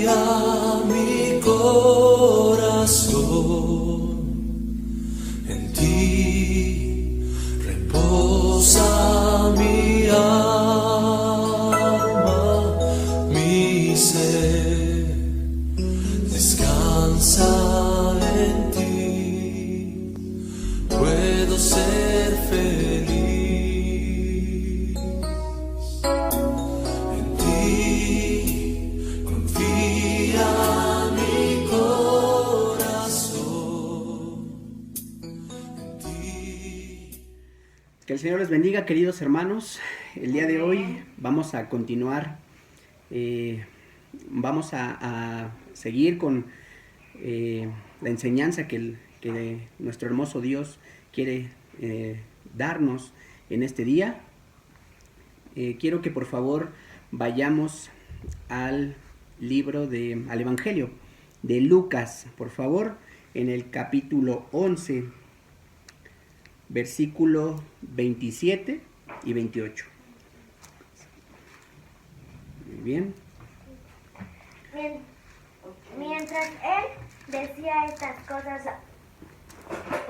mi corazón, en ti reposa mi alma, mi ser descansa en ti, puedo ser feliz. En ti confía mi corazón. En ti. Que el Señor les bendiga, queridos hermanos. El día de hoy vamos a continuar, vamos a seguir con la enseñanza que nuestro hermoso Dios quiere darnos en este día. Quiero que por favor vayamos al al Evangelio de Lucas, por favor, en el capítulo 11, versículo 27 y 28. Muy bien. Mientras él decía estas cosas,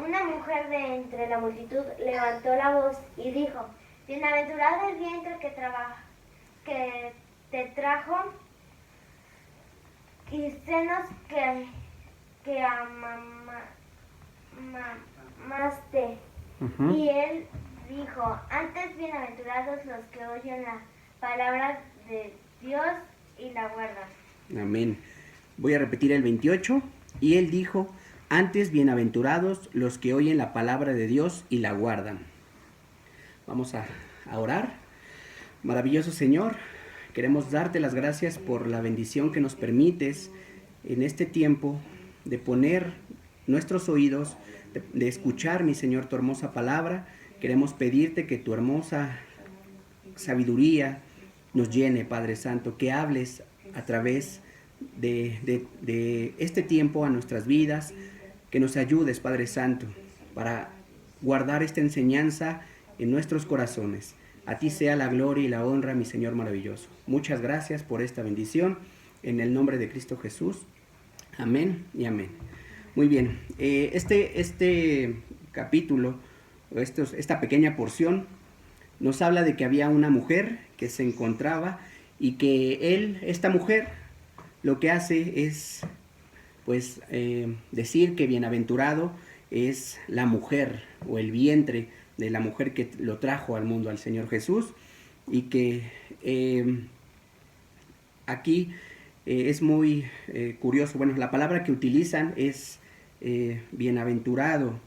una mujer de entre la multitud levantó la voz y dijo: Bienaventurado el vientre que te trajo y senos que amamaste. Y él dijo: Antes bienaventurados los que oyen la palabra de Dios y la guardan. Amén. Voy a repetir el 28. Y él dijo: antes bienaventurados los que oyen la palabra de Dios y la guardan. Vamos a orar. Maravilloso Señor, queremos darte las gracias por la bendición que nos permites en este tiempo de poner nuestros oídos, de escuchar, mi Señor, tu hermosa palabra. Queremos pedirte que tu hermosa sabiduría nos llene, Padre Santo, que hables a través de este tiempo a nuestras vidas, que nos ayudes, Padre Santo, para guardar esta enseñanza en nuestros corazones. A ti sea la gloria y la honra, mi Señor maravilloso. Muchas gracias por esta bendición, en el nombre de Cristo Jesús. Amén y amén. Muy bien, este capítulo, esta pequeña porción, nos habla de que había una mujer que se encontraba y que esta mujer, lo que hace es, pues, decir que bienaventurado es la mujer o el vientre de la mujer que lo trajo al mundo al Señor Jesús, y que aquí es muy curioso. Bueno, la palabra que utilizan es bienaventurado,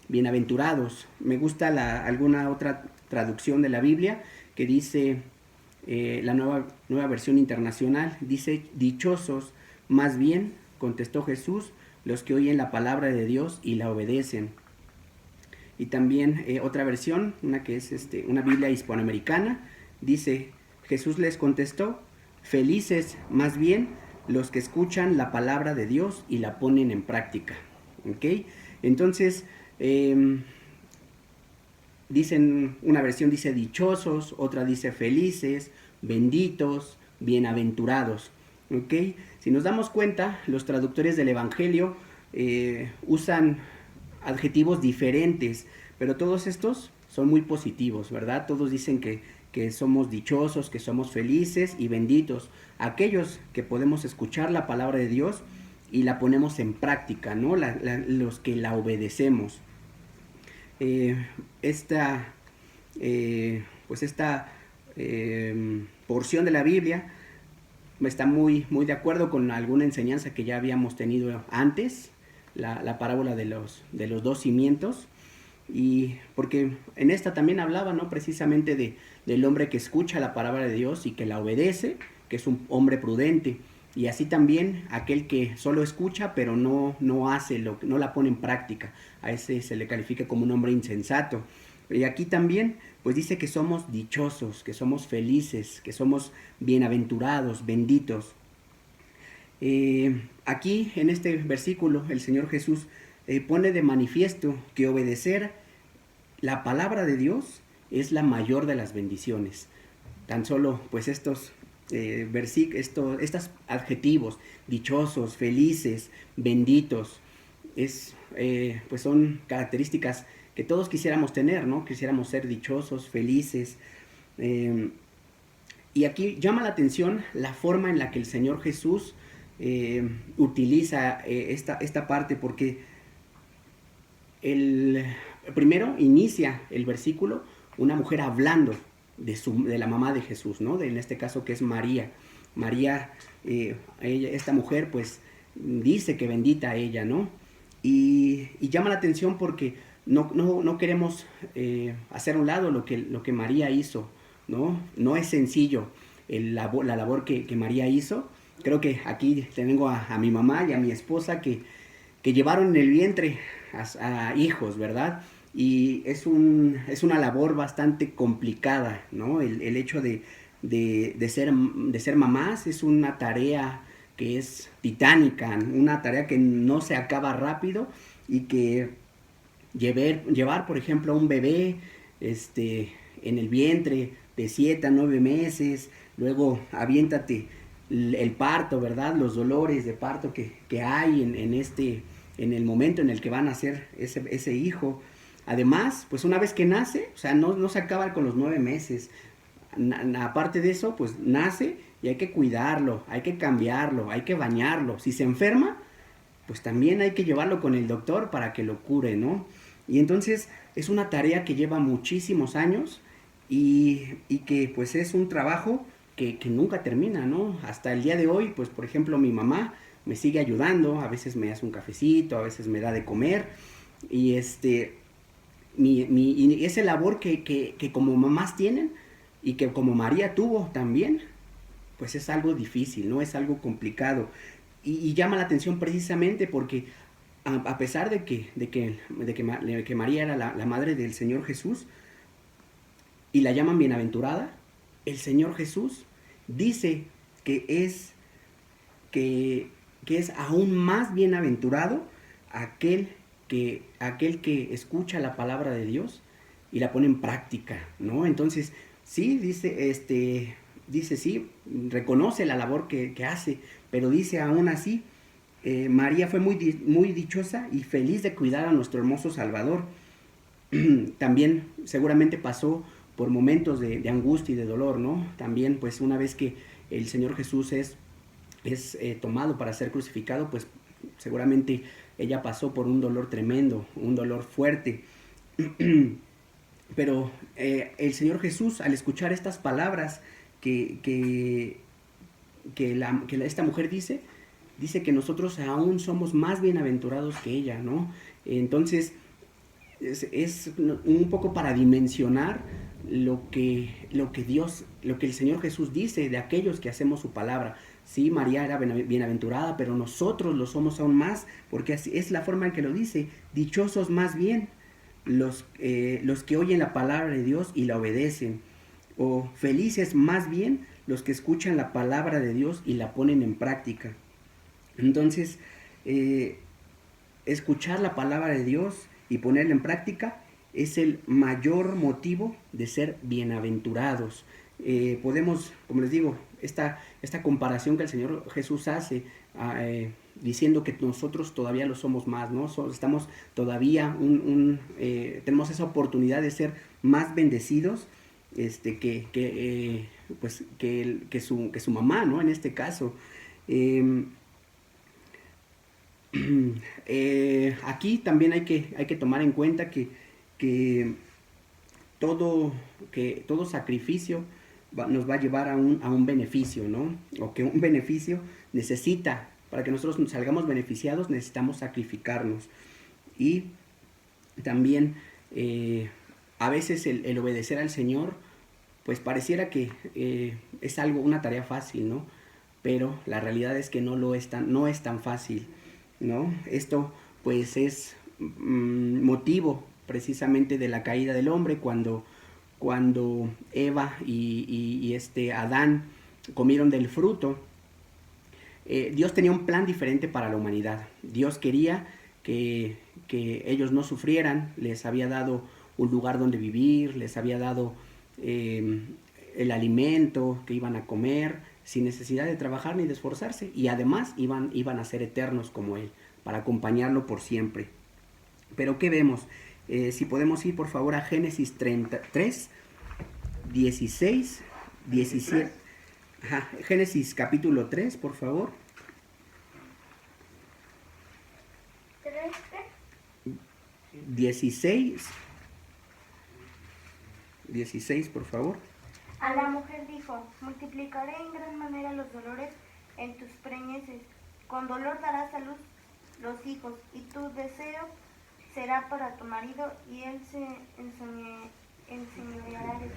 bienaventurados. Me gusta alguna otra traducción de la Biblia que dice, la nueva versión internacional, dice: dichosos, más bien, contestó Jesús, los que oyen la palabra de Dios y la obedecen. Y también otra versión, una que es una Biblia hispanoamericana, dice: Jesús les contestó: felices, más bien, los que escuchan la palabra de Dios y la ponen en práctica. ¿Ok? Entonces, dicen, una versión dice dichosos, otra dice felices, benditos, bienaventurados. ¿Ok? Si nos damos cuenta, los traductores del Evangelio usan adjetivos diferentes, pero todos estos son muy positivos, ¿verdad? Todos dicen que somos dichosos, que somos felices y benditos, aquellos que podemos escuchar la palabra de Dios y la ponemos en práctica, ¿no? Los que la obedecemos. Esta porción de la Biblia está muy de acuerdo con alguna enseñanza que ya habíamos tenido antes, la parábola de los dos cimientos, y porque en esta también hablaba, ¿no?, precisamente del hombre que escucha la palabra de Dios y que la obedece, que es un hombre prudente, y así también aquel que solo escucha pero no hace, no la pone en práctica, a ese se le califica como un hombre insensato. Y aquí también pues dice que somos dichosos, que somos felices, que somos bienaventurados, benditos. Aquí en este versículo el Señor Jesús pone de manifiesto que obedecer la palabra de Dios es la mayor de las bendiciones. Tan solo pues estos estos adjetivos, dichosos, felices, benditos, pues son características que todos quisiéramos tener, ¿no? Quisiéramos ser dichosos, felices. Y aquí llama la atención la forma en la que el Señor Jesús utiliza esta parte, porque primero inicia el versículo una mujer hablando de la mamá de Jesús, ¿no? En este caso, que es María. María, esta mujer, pues dice que bendita ella, ¿no? Y llama la atención porque no queremos hacer a un lado lo que María hizo, ¿no? No es sencillo la labor que María hizo. Creo que aquí tengo a mi mamá y a mi esposa que llevaron en el vientre a hijos, ¿verdad? Y es una labor bastante complicada, ¿no? El hecho de ser mamás es una tarea que es titánica, una tarea que no se acaba rápido, y que llevar, por ejemplo, a un bebé en el vientre de 7 a 9 meses, luego aviéntate el parto, ¿verdad? Los dolores de parto que hay en el momento en el que van a nacer ese hijo. Además, pues una vez que nace, o sea, no se acaba con los 9 meses. Aparte de eso, pues nace y hay que cuidarlo, hay que cambiarlo, hay que bañarlo. Si se enferma, pues también hay que llevarlo con el doctor para que lo cure, ¿no? Y entonces es una tarea que lleva muchísimos años y que pues es un trabajo que nunca termina, ¿no? Hasta el día de hoy, pues por ejemplo mi mamá me sigue ayudando, a veces me hace un cafecito, a veces me da de comer, y y esa labor que como mamás tienen y que como María tuvo también, pues es algo difícil, ¿no? Es algo complicado. Y llama la atención precisamente porque a pesar de que María era la madre del Señor Jesús y la llaman bienaventurada, el Señor Jesús dice que es aún más bienaventurado aquel que escucha la palabra de Dios y la pone en práctica, ¿no? Entonces, sí, dice sí, reconoce la labor que hace, pero dice aún así, María fue muy dichosa y feliz de cuidar a nuestro hermoso Salvador. También seguramente pasó por momentos de angustia y de dolor, ¿no? También, pues una vez que el Señor Jesús es tomado para ser crucificado, pues seguramente ella pasó por un dolor tremendo, un dolor fuerte. Pero el Señor Jesús, al escuchar estas palabras que esta mujer dice que nosotros aún somos más bienaventurados que ella, ¿no? Entonces es un poco para dimensionar lo que el Señor Jesús dice de aquellos que hacemos su palabra. Sí, María era bienaventurada, pero nosotros lo somos aún más, porque así es la forma en que lo dice. Dichosos más bien los que oyen la palabra de Dios y la obedecen, o felices más bien los que escuchan la palabra de Dios y la ponen en práctica. Entonces, escuchar la palabra de Dios y ponerla en práctica es el mayor motivo de ser bienaventurados. Podemos, como les digo, esta comparación que el Señor Jesús hace, diciendo que nosotros todavía lo somos más, ¿no? Estamos todavía, tenemos esa oportunidad de ser más bendecidos que su mamá, ¿no? En este caso. Aquí también hay que tomar en cuenta que todo sacrificio nos va a llevar a un beneficio, ¿no? O que un beneficio necesita, para que nosotros salgamos beneficiados, necesitamos sacrificarnos. Y también a veces el obedecer al Señor, pues pareciera que es una tarea fácil, ¿no? Pero la realidad es que no es tan fácil, ¿no? Esto pues es motivo precisamente de la caída del hombre, cuando Eva y Adán comieron del fruto. Dios tenía un plan diferente para la humanidad. Dios quería que ellos no sufrieran, les había dado un lugar donde vivir, les había dado el alimento que iban a comer, sin necesidad de trabajar ni de esforzarse, y además iban a ser eternos como Él, para acompañarlo por siempre. Pero ¿qué vemos? Si podemos ir por favor a Génesis 33, 16, 17. Ajá, Génesis capítulo 3, por favor. 16, por favor. A la mujer dijo, multiplicaré en gran manera los dolores en tus preñeces. Con dolor darás a luz los hijos, y tu deseo será para tu marido, y él se enseñoreará de ti.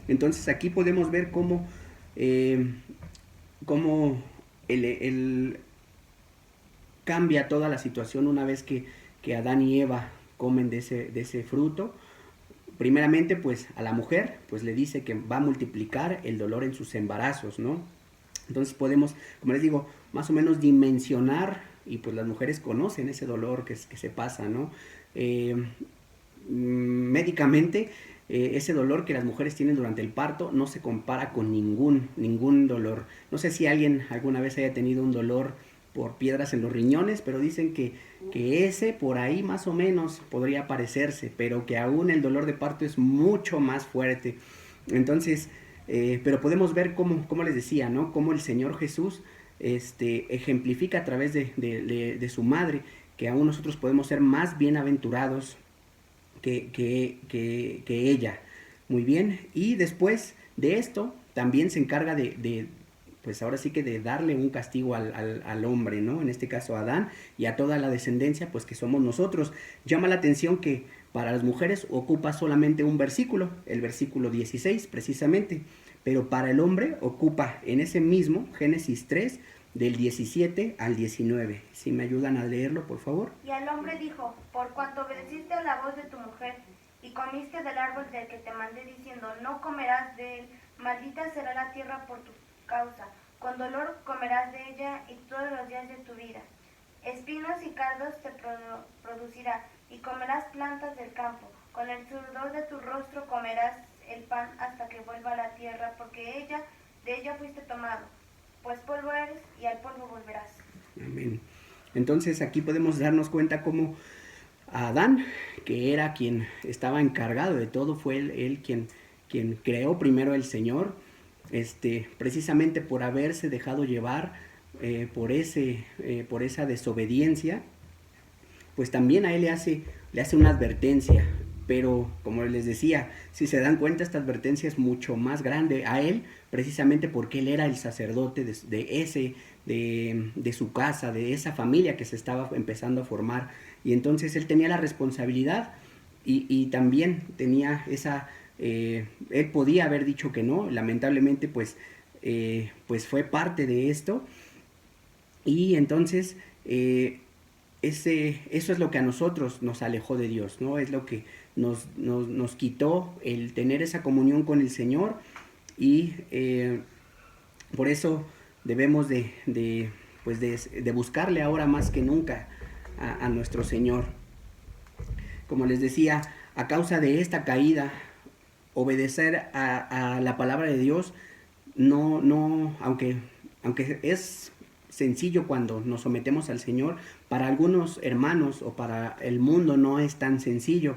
Entonces aquí podemos ver cómo cambia toda la situación una vez que Adán y Eva comen de ese fruto. Primeramente, pues a la mujer pues le dice que va a multiplicar el dolor en sus embarazos, ¿no? Entonces podemos, como les digo, más o menos dimensionar, y pues las mujeres conocen ese dolor que se pasa, ¿no? Médicamente, ese dolor que las mujeres tienen durante el parto no se compara con ningún dolor. No sé si alguien alguna vez haya tenido un dolor por piedras en los riñones, pero dicen que ese por ahí más o menos podría parecerse, pero que aún el dolor de parto es mucho más fuerte. Entonces, pero podemos ver cómo les decía, ¿no? Cómo el Señor Jesús ejemplifica a través de su madre que aún nosotros podemos ser más bienaventurados que ella. Muy bien, y después de esto también se encarga pues ahora sí que de darle un castigo al hombre, ¿no? En este caso a Adán y a toda la descendencia, pues que somos nosotros. Llama la atención que para las mujeres ocupa solamente un versículo, el versículo 16 precisamente, pero para el hombre ocupa en ese mismo Génesis 3, del 17 al 19. Si me ayudan a leerlo, por favor. Y al hombre dijo, por cuanto obedeciste a la voz de tu mujer, y comiste del árbol del que te mandé diciendo, no comerás de él, maldita será la tierra por tu causa, con dolor comerás de ella y todos los días de tu vida. Espinos y cardos te producirá, y comerás plantas del campo. Con el sudor de tu rostro comerás el pan hasta que vuelva a la tierra, porque de ella fuiste tomado, pues polvo eres y al polvo volverás. Amén. Entonces aquí podemos darnos cuenta cómo Adán, que era quien estaba encargado de todo, fue él quien creó primero el Señor, precisamente por haberse dejado llevar por esa desobediencia, pues también a él le hace una advertencia. Pero como les decía, si se dan cuenta, esta advertencia es mucho más grande a él, precisamente porque él era el sacerdote de su casa, de esa familia que se estaba empezando a formar. Y entonces él tenía la responsabilidad y también tenía él podía haber dicho que no, lamentablemente pues fue parte de esto. Y entonces eso es lo que a nosotros nos alejó de Dios, ¿no? Es lo que nos quitó el tener esa comunión con el Señor, y por eso debemos de buscarle ahora más que nunca a nuestro Señor. Como les decía, a causa de esta caída, obedecer a la palabra de Dios, aunque es sencillo cuando nos sometemos al Señor, para algunos hermanos o para el mundo no es tan sencillo.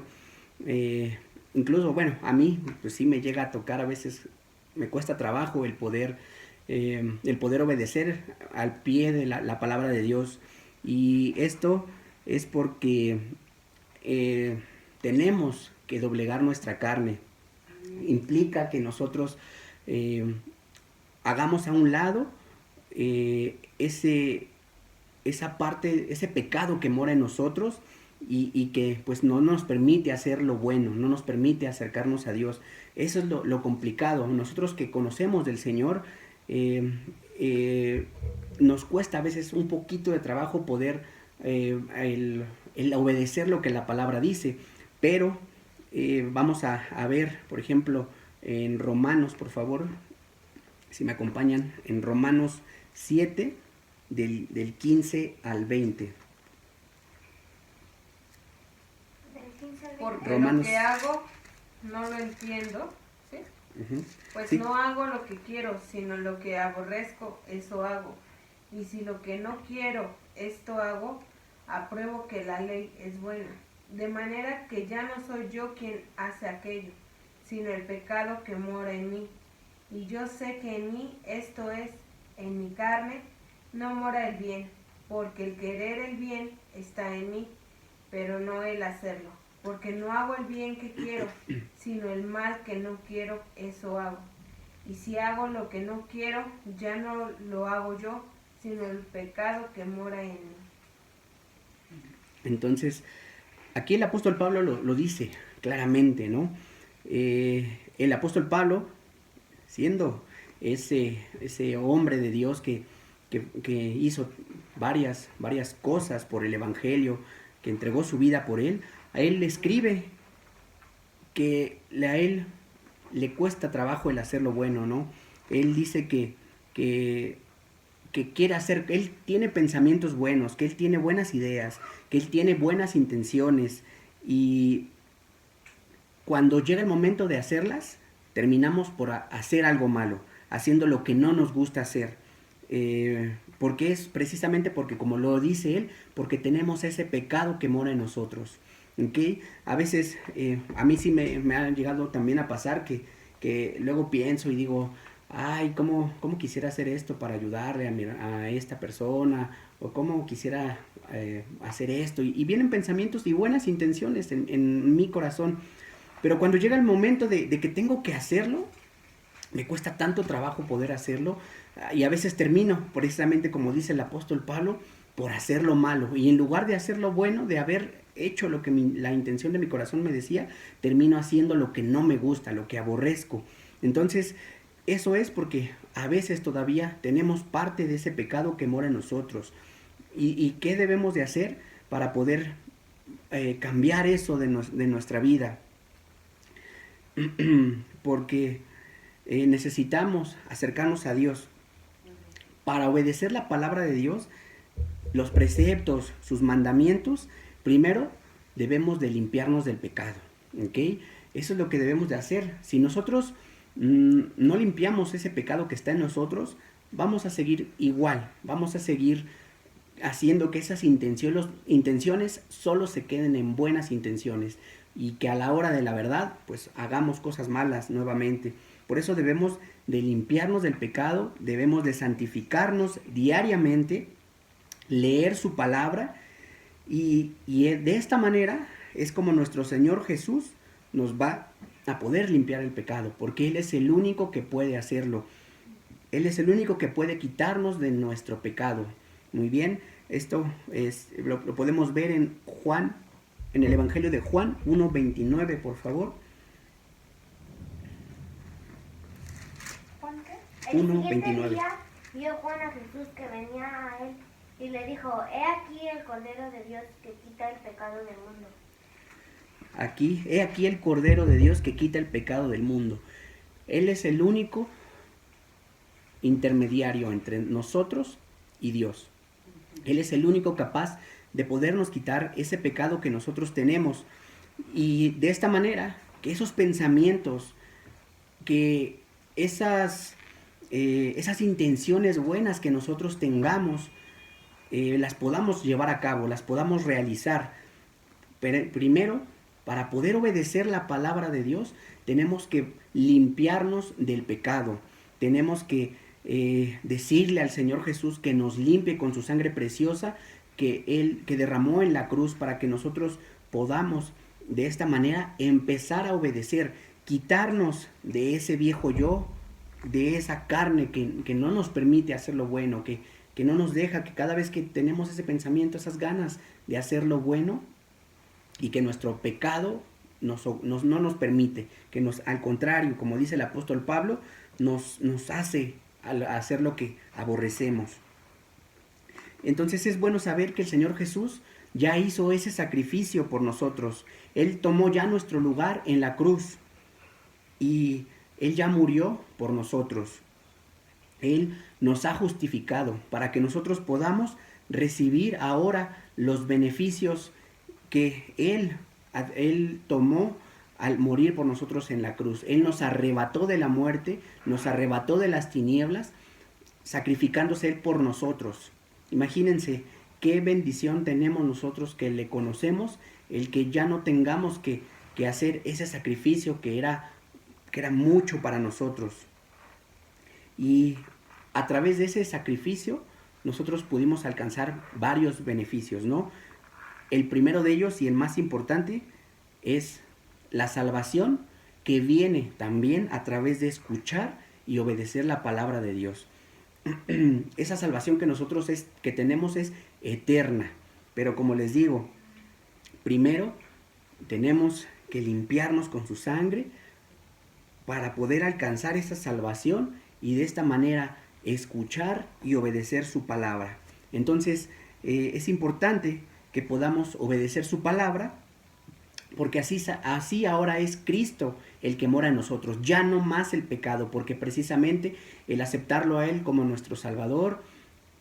Incluso, bueno, a mí pues sí me llega a tocar, a veces me cuesta trabajo el poder obedecer al pie de la palabra de Dios, y esto es porque tenemos que doblegar nuestra carne. Implica que nosotros hagamos a un lado esa parte, ese pecado que mora en nosotros y que pues no nos permite hacer lo bueno, no nos permite acercarnos a Dios. Eso es lo complicado. Nosotros que conocemos del Señor, nos cuesta a veces un poquito de trabajo poder el obedecer lo que la palabra dice, pero vamos a ver, por ejemplo, en Romanos, por favor, si me acompañan, en Romanos 7, del 15 al 20. Porque Romanos. lo que hago no lo entiendo, ¿sí? Ujú. Pues Sí. no hago lo que quiero, sino lo que aborrezco, eso hago. Y si lo que no quiero, esto hago, apruebo que la ley es buena. De manera que ya no soy yo quien hace aquello, sino el pecado que mora en mí. Y yo sé que en mí, esto es, en mi carne, no mora el bien, porque el querer el bien está en mí, pero no el hacerlo. Porque no hago el bien que quiero, sino el mal que no quiero, eso hago. Y si hago lo que no quiero, ya no lo hago yo, sino el pecado que mora en mí. Entonces, aquí el apóstol Pablo lo dice claramente, ¿no? El apóstol Pablo, siendo ese hombre de Dios que hizo varias cosas por el Evangelio, que entregó su vida por él, a él le escribe que a él le cuesta trabajo el hacer lo bueno, ¿no? Él dice que quiere hacer, él tiene pensamientos buenos, que él tiene buenas ideas, que él tiene buenas intenciones, y cuando llega el momento de hacerlas, terminamos por hacer algo malo, haciendo lo que no nos gusta hacer. Porque es precisamente porque, como lo dice él, porque tenemos ese pecado que mora en nosotros. ¿Okay? A veces, a mí sí me ha llegado también a pasar que luego pienso y digo, ay, ¿cómo quisiera hacer esto para ayudarle a esta persona? O cómo quisiera hacer esto. Y vienen pensamientos y buenas intenciones en mi corazón. Pero cuando llega el momento de que tengo que hacerlo, me cuesta tanto trabajo poder hacerlo. Y a veces termino, precisamente como dice el apóstol Pablo, por hacer lo malo. Y en lugar de hacer lo bueno, de haber hecho lo que la intención de mi corazón me decía, termino haciendo lo que no me gusta, lo que aborrezco. Entonces, eso es porque a veces todavía tenemos parte de ese pecado que mora en nosotros. ¿Y qué debemos de hacer para poder cambiar eso de nuestra vida? Porque necesitamos acercarnos a Dios. Para obedecer la palabra de Dios, los preceptos, sus mandamientos, primero debemos de limpiarnos del pecado. ¿Okay? Eso es lo que debemos de hacer. Si nosotros no limpiamos ese pecado que está en nosotros, vamos a seguir igual, vamos a seguir haciendo que esas intenciones solo se queden en buenas intenciones, y que a la hora de la verdad, pues hagamos cosas malas nuevamente. Por eso debemos de limpiarnos del pecado, debemos de santificarnos diariamente, leer su palabra, y de esta manera es como nuestro Señor Jesús nos va a poder limpiar el pecado, porque Él es el único que puede hacerlo. Él es el único que puede quitarnos de nuestro pecado. Muy bien, esto lo podemos ver en Juan, en el Evangelio de Juan 1:29, por favor. ¿Juan qué? El 1:29. siguiente día vio Juan a Jesús que venía a él y le dijo, he aquí el Cordero de Dios que quita el pecado del mundo. He aquí el Cordero de Dios que quita el pecado del mundo. Él es el único intermediario entre nosotros y Dios. Él es el único capaz de podernos quitar ese pecado que nosotros tenemos. Y de esta manera, que esos pensamientos, que esas intenciones buenas que nosotros tengamos, las podamos llevar a cabo, las podamos realizar. Pero primero, para poder obedecer la palabra de Dios, tenemos que limpiarnos del pecado. Tenemos que decirle al Señor Jesús que nos limpie con su sangre preciosa que derramó en la cruz, para que nosotros podamos de esta manera empezar a obedecer, quitarnos de ese viejo yo, de esa carne que no nos permite hacer lo bueno, que no nos deja, que cada vez que tenemos ese pensamiento, esas ganas de hacer lo bueno, y que nuestro pecado no nos permite, que al contrario, como dice el apóstol Pablo, nos hace hacer lo que aborrecemos. Entonces es bueno saber que el Señor Jesús ya hizo ese sacrificio por nosotros. Él tomó ya nuestro lugar en la cruz y Él ya murió por nosotros. Él nos ha justificado para que nosotros podamos recibir ahora los beneficios que Él tomó al morir por nosotros en la cruz. Él nos arrebató de la muerte, nos arrebató de las tinieblas, sacrificándose Él por nosotros. Imagínense qué bendición tenemos nosotros que le conocemos, el que ya no tengamos que hacer ese sacrificio que era mucho para nosotros. Y a través de ese sacrificio nosotros pudimos alcanzar varios beneficios, ¿no? El primero de ellos y el más importante es la salvación, que viene también a través de escuchar y obedecer la palabra de Dios. Esa salvación que nosotros que tenemos es eterna, pero como les digo, primero tenemos que limpiarnos con su sangre para poder alcanzar esa salvación y de esta manera escuchar y obedecer su palabra. Entonces es importante que podamos obedecer su palabra, porque así ahora es Cristo el que mora en nosotros, ya no más el pecado, porque precisamente el aceptarlo a Él como nuestro Salvador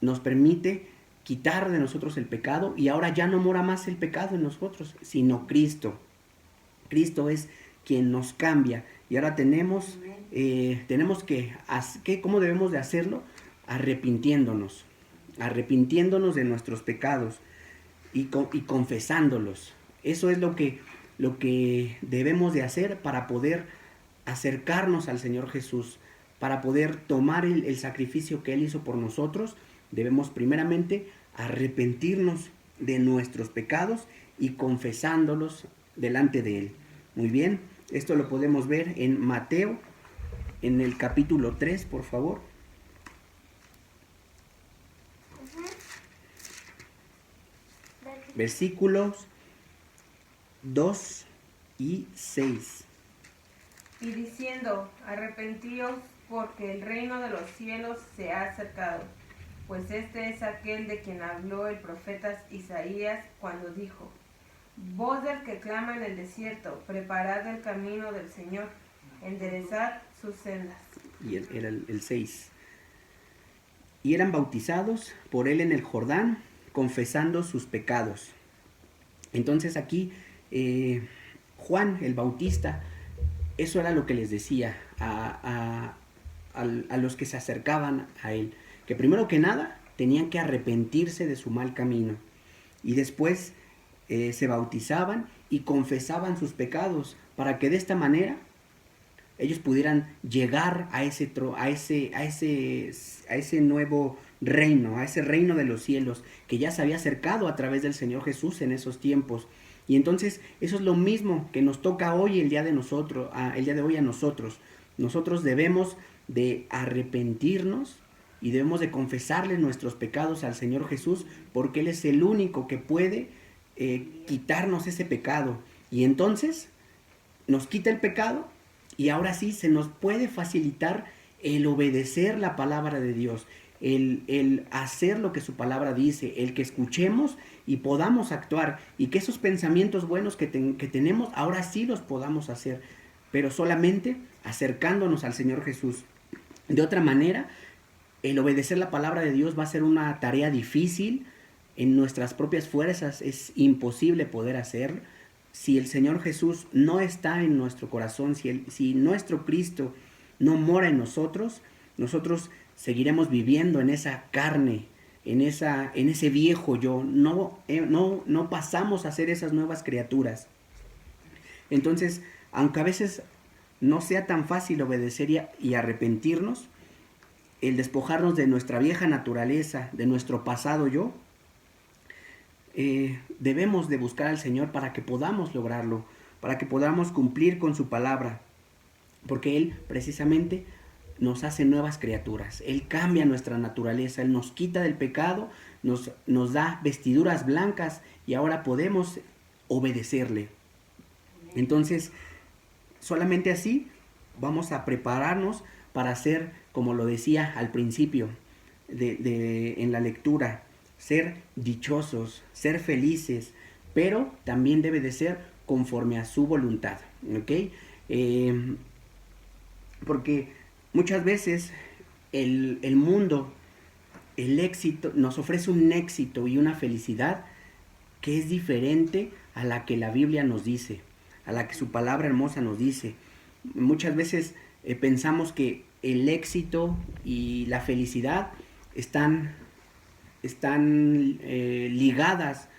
nos permite quitar de nosotros el pecado, y ahora ya no mora más el pecado en nosotros, sino Cristo. Cristo es quien nos cambia, y ahora tenemos ¿cómo debemos de hacerlo? Arrepintiéndonos de nuestros pecados y confesándolos. Eso es lo que debemos de hacer para poder acercarnos al Señor Jesús, para poder tomar el sacrificio que Él hizo por nosotros. Debemos primeramente arrepentirnos de nuestros pecados y confesándolos delante de Él. Muy bien, esto lo podemos ver en Mateo, en el capítulo 3, por favor. Versículos 2 y 6. Y diciendo, arrepentíos, porque el reino de los cielos se ha acercado. Pues este es aquel de quien habló el profeta Isaías cuando dijo, voz del que clama en el desierto, preparad el camino del Señor, enderezad sus sendas. Y era el 6. Y eran bautizados por él en el Jordán, confesando sus pecados. Entonces aquí Juan el Bautista, eso era lo que les decía a los que se acercaban a él, que primero que nada tenían que arrepentirse de su mal camino, y después se bautizaban y confesaban sus pecados, para que de esta manera ellos pudieran llegar a ese nuevo reino, a ese reino de los cielos que ya se había acercado a través del Señor Jesús en esos tiempos. Y entonces eso es lo mismo que nos toca hoy, el día de hoy a nosotros. Nosotros debemos de arrepentirnos y debemos de confesarle nuestros pecados al Señor Jesús, porque Él es el único que puede quitarnos ese pecado. Y entonces nos quita el pecado, y ahora sí se nos puede facilitar el obedecer la palabra de Dios, el hacer lo que su palabra dice, el que escuchemos y podamos actuar, y que esos pensamientos buenos que tenemos ahora sí los podamos hacer, pero solamente acercándonos al Señor Jesús. De otra manera, el obedecer la palabra de Dios va a ser una tarea difícil. En nuestras propias fuerzas es imposible poder hacerlo. Si el Señor Jesús no está en nuestro corazón, si nuestro Cristo no mora en nosotros, nosotros seguiremos viviendo en esa carne, en ese viejo yo. No pasamos a ser esas nuevas criaturas. Entonces, aunque a veces no sea tan fácil obedecer y arrepentirnos, el despojarnos de nuestra vieja naturaleza, de nuestro pasado yo, debemos de buscar al Señor para que podamos lograrlo, para que podamos cumplir con su palabra, porque Él precisamente nos hace nuevas criaturas. Él cambia nuestra naturaleza, Él nos quita del pecado, nos da vestiduras blancas, y ahora podemos obedecerle. Entonces, solamente así vamos a prepararnos para ser, como lo decía al principio en la lectura, ser dichosos, ser felices, pero también debe de ser conforme a su voluntad, ¿ok? Porque muchas veces el mundo, el éxito, nos ofrece un éxito y una felicidad que es diferente a la que la Biblia nos dice. a la que su palabra hermosa nos dice. Muchas veces pensamos que el éxito y la felicidad están ligadas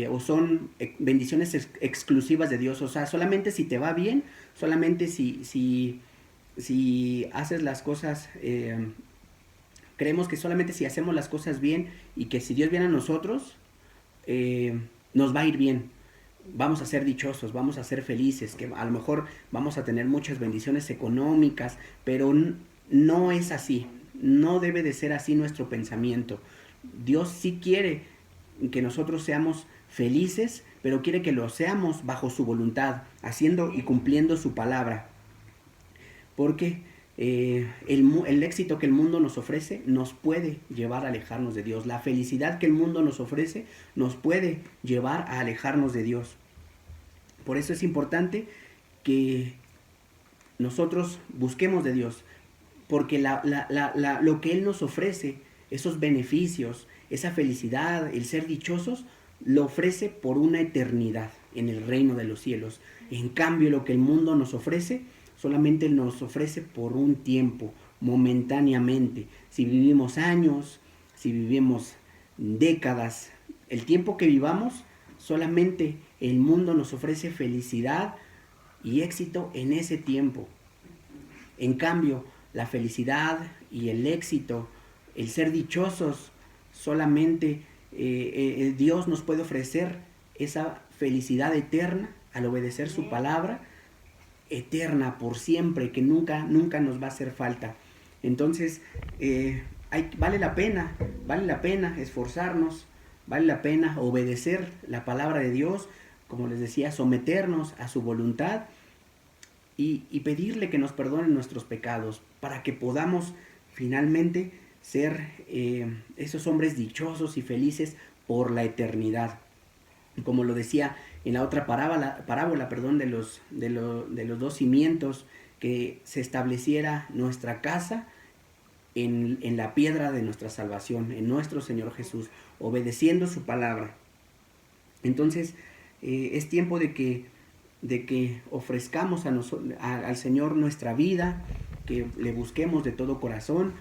o son bendiciones exclusivas de Dios. O sea, solamente si te va bien, solamente si haces las cosas, creemos que solamente si hacemos las cosas bien y que si Dios viene a nosotros, nos va a ir bien. Vamos a ser dichosos, vamos a ser felices, que a lo mejor vamos a tener muchas bendiciones económicas, pero no es así. No debe de ser así nuestro pensamiento. Dios sí quiere que nosotros seamos felices, pero quiere que lo seamos bajo su voluntad, haciendo y cumpliendo su palabra. Porque el éxito que el mundo nos ofrece nos puede llevar a alejarnos de Dios. La felicidad que el mundo nos ofrece nos puede llevar a alejarnos de Dios. Por eso es importante que nosotros busquemos de Dios, porque lo que Él nos ofrece, esos beneficios, esa felicidad, el ser dichosos, lo ofrece por una eternidad en el reino de los cielos. En cambio, lo que el mundo nos ofrece, solamente nos ofrece por un tiempo, momentáneamente. Si vivimos años, si vivimos décadas, el tiempo que vivamos, solamente el mundo nos ofrece felicidad y éxito en ese tiempo. En cambio, la felicidad y el éxito, el ser dichosos, solamente Dios nos puede ofrecer esa felicidad eterna al obedecer su palabra, eterna por siempre, que nunca nos va a hacer falta. Entonces vale la pena esforzarnos, vale la pena obedecer la palabra de Dios, como les decía, someternos a su voluntad y pedirle que nos perdone nuestros pecados, para que podamos finalmente ser esos hombres dichosos y felices por la eternidad. Como lo decía en la otra parábola de los dos cimientos, que se estableciera nuestra casa en la piedra de nuestra salvación, en nuestro Señor Jesús, obedeciendo su palabra. Entonces es tiempo de que ofrezcamos al Señor nuestra vida, que le busquemos de todo corazón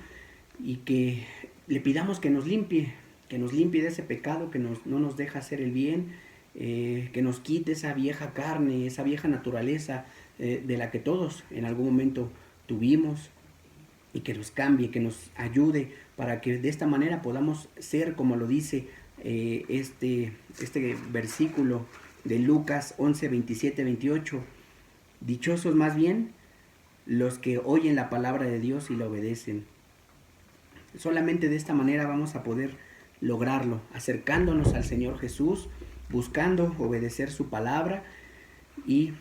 y que le pidamos que nos limpie de ese pecado que no nos deja hacer el bien, que nos quite esa vieja carne, esa vieja naturaleza de la que todos en algún momento tuvimos, y que nos cambie, que nos ayude para que de esta manera podamos ser, como lo dice este versículo de Lucas 11, 27, 28. Dichosos más bien los que oyen la palabra de Dios y la obedecen. Solamente de esta manera vamos a poder lograrlo, acercándonos al Señor Jesús, buscando obedecer su palabra, y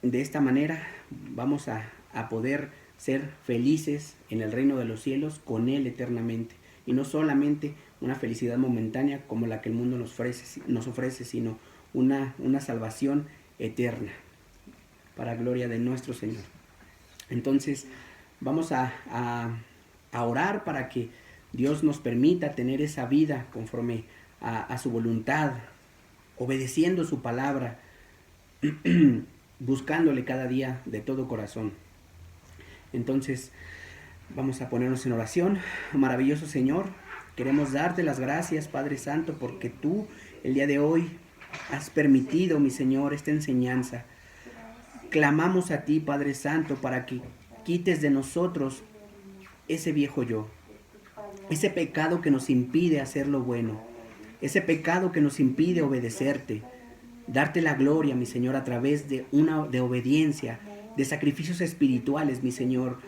de esta manera vamos a poder ser felices en el reino de los cielos con Él eternamente, y no solamente una felicidad momentánea como la que el mundo nos ofrece, sino una salvación eterna para gloria de nuestro Señor. Entonces vamos a orar para que Dios nos permita tener esa vida conforme a su voluntad, obedeciendo su palabra, buscándole cada día de todo corazón. Entonces vamos a ponernos en oración. Maravilloso Señor, queremos darte las gracias, Padre Santo, porque tú el día de hoy has permitido, mi Señor, esta enseñanza. Clamamos a ti, Padre Santo, para que quites de nosotros ese viejo yo, ese pecado que nos impide hacer lo bueno, ese pecado que nos impide obedecerte, darte la gloria, mi Señor, a través de obediencia, de sacrificios espirituales, mi Señor,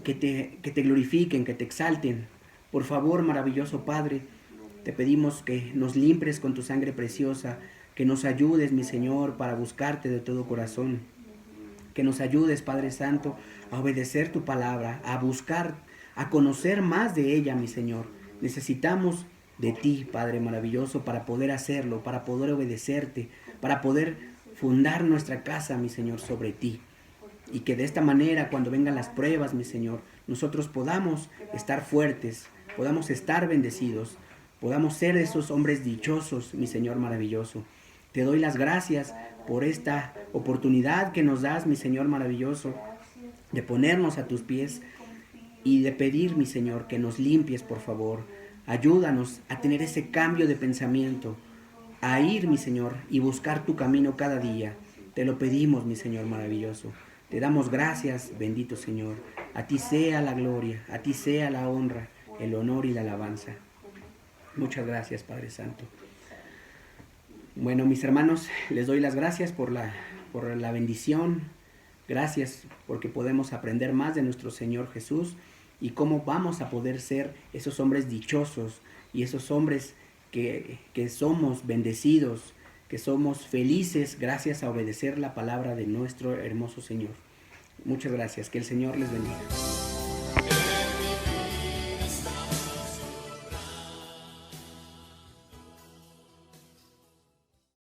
que te glorifiquen, que te exalten. Por favor, maravilloso Padre, te pedimos que nos limpies con tu sangre preciosa, que nos ayudes, mi Señor, para buscarte de todo corazón, que nos ayudes, Padre Santo, a obedecer tu palabra, a buscar, a conocer más de ella, mi Señor. Necesitamos de ti, Padre maravilloso, para poder hacerlo, para poder obedecerte, para poder fundar nuestra casa, mi Señor, sobre ti. Y que de esta manera, cuando vengan las pruebas, mi Señor, nosotros podamos estar fuertes, podamos estar bendecidos, podamos ser esos hombres dichosos, mi Señor maravilloso. Te doy las gracias por esta oportunidad que nos das, mi Señor maravilloso, de ponernos a tus pies y de pedir, mi Señor, que nos limpies, por favor. Ayúdanos a tener ese cambio de pensamiento, a ir, mi Señor, y buscar tu camino cada día. Te lo pedimos, mi Señor maravilloso. Te damos gracias, bendito Señor. A ti sea la gloria, a ti sea la honra, el honor y la alabanza. Muchas gracias, Padre Santo. Bueno, mis hermanos, les doy las gracias por la bendición. Gracias porque podemos aprender más de nuestro Señor Jesús y cómo vamos a poder ser esos hombres dichosos y esos hombres que somos bendecidos, que somos felices gracias a obedecer la palabra de nuestro hermoso Señor. Muchas gracias. Que el Señor les bendiga.